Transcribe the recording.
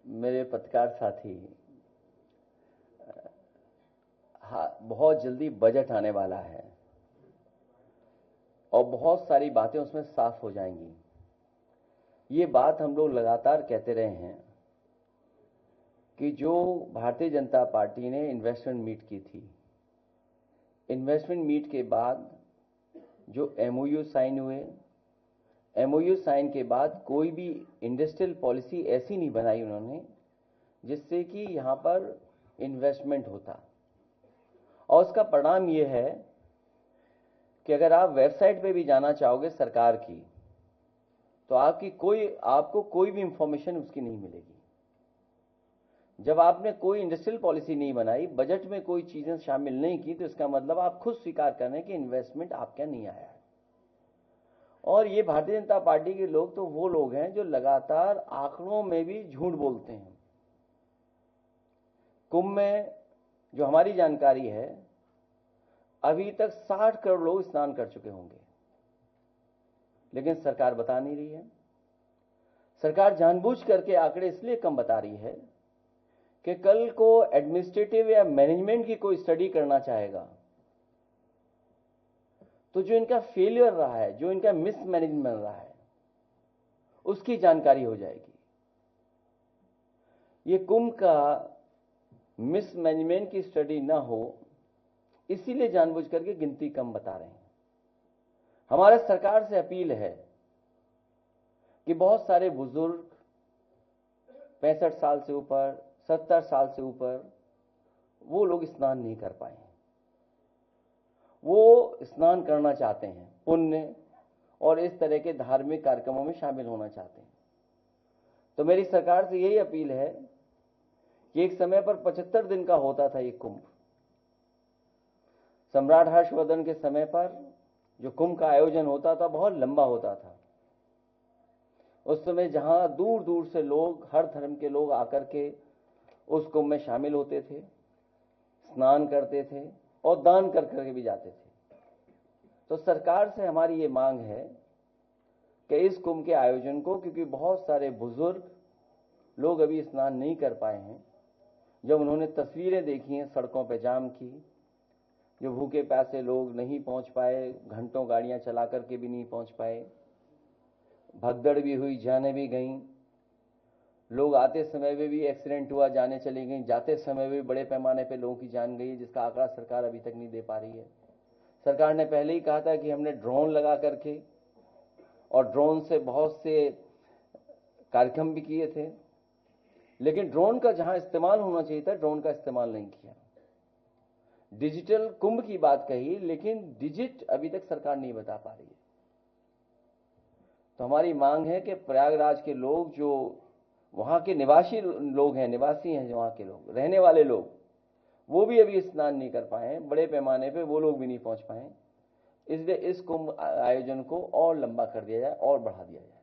मेरे पत्रकार साथी, बहुत जल्दी बजट आने वाला है और बहुत सारी बातें उसमें साफ हो जाएंगी। ये बात हम लोग लगातार कहते रहे हैं कि जो भारतीय जनता पार्टी ने इन्वेस्टमेंट मीट की थी, इन्वेस्टमेंट मीट के बाद जो एमओयू साइन हुए, एमओयू साइन के बाद कोई भी इंडस्ट्रियल पॉलिसी ऐसी नहीं बनाई उन्होंने जिससे कि यहां पर इन्वेस्टमेंट होता। और उसका परिणाम यह है कि अगर आप वेबसाइट पे भी जाना चाहोगे सरकार की, तो आपको कोई भी इंफॉर्मेशन उसकी नहीं मिलेगी। जब आपने कोई इंडस्ट्रियल पॉलिसी नहीं बनाई, बजट में कोई चीजें शामिल नहीं की, तो इसका मतलब आप खुद स्वीकार कर रहे हैं कि इन्वेस्टमेंट आपके नहीं आया है। और ये भारतीय जनता पार्टी के लोग तो वो लोग हैं जो लगातार आंकड़ों में भी झूठ बोलते हैं। कुंभ में जो हमारी जानकारी है, अभी तक 60 करोड़ लोग स्नान कर चुके होंगे, लेकिन सरकार बता नहीं रही है। सरकार जानबूझ करके आंकड़े इसलिए कम बता रही है कि कल को एडमिनिस्ट्रेटिव या मैनेजमेंट की कोई स्टडी करना चाहेगा तो जो इनका फेलियर रहा है, जो इनका मिसमैनेजमेंट रहा है, उसकी जानकारी हो जाएगी। ये कुंभ का मिसमैनेजमेंट की स्टडी ना हो, इसीलिए जानबूझ करके गिनती कम बता रहे हैं। हमारा सरकार से अपील है कि बहुत सारे बुजुर्ग 65 साल से ऊपर, 70 साल से ऊपर, वो लोग स्नान नहीं कर पाए। वो स्नान करना चाहते हैं, पुण्य और इस तरह के धार्मिक कार्यक्रमों में शामिल होना चाहते हैं। तो मेरी सरकार से यही अपील है कि एक समय पर 75 दिन का होता था ये कुंभ। सम्राट हर्षवर्धन के समय पर जो कुंभ का आयोजन होता था, बहुत लंबा होता था। उस समय जहां दूर दूर से लोग, हर धर्म के लोग आकर के उस कुंभ में शामिल होते थे, स्नान करते थे और दान कर करके भी जाते थे। तो सरकार से हमारी ये मांग है कि इस कुंभ के आयोजन को, क्योंकि बहुत सारे बुजुर्ग लोग अभी स्नान नहीं कर पाए हैं, जब उन्होंने तस्वीरें देखी हैं सड़कों पर जाम की, जो भूखे प्यासे लोग नहीं पहुंच पाए, घंटों गाड़ियां चला करके भी नहीं पहुंच पाए, भगदड़ भी हुई, जाने भी गईं, लोग आते समय में भी एक्सीडेंट हुआ, जाने चली गई, जाते समय भी बड़े पैमाने पे लोगों की जान गई, जिसका आंकड़ा सरकार अभी तक नहीं दे पा रही है। सरकार ने पहले ही कहा था कि हमने ड्रोन लगा करके, और ड्रोन से बहुत से कार्यक्रम भी किए थे, लेकिन ड्रोन का जहां इस्तेमाल होना चाहिए था, ड्रोन का इस्तेमाल नहीं किया। डिजिटल कुंभ की बात कही, लेकिन डिजिट अभी तक सरकार नहीं बता पा रही है। तो हमारी मांग है कि प्रयागराज के लोग, जो वहां के निवासी लोग हैं, निवासी हैं वहां के लोग, रहने वाले लोग, वो भी अभी स्नान नहीं कर पाए, बड़े पैमाने पे वो लोग भी नहीं पहुंच पाए। इसलिए इस कुंभ आयोजन को और लंबा कर दिया जाए और बढ़ा दिया जाए।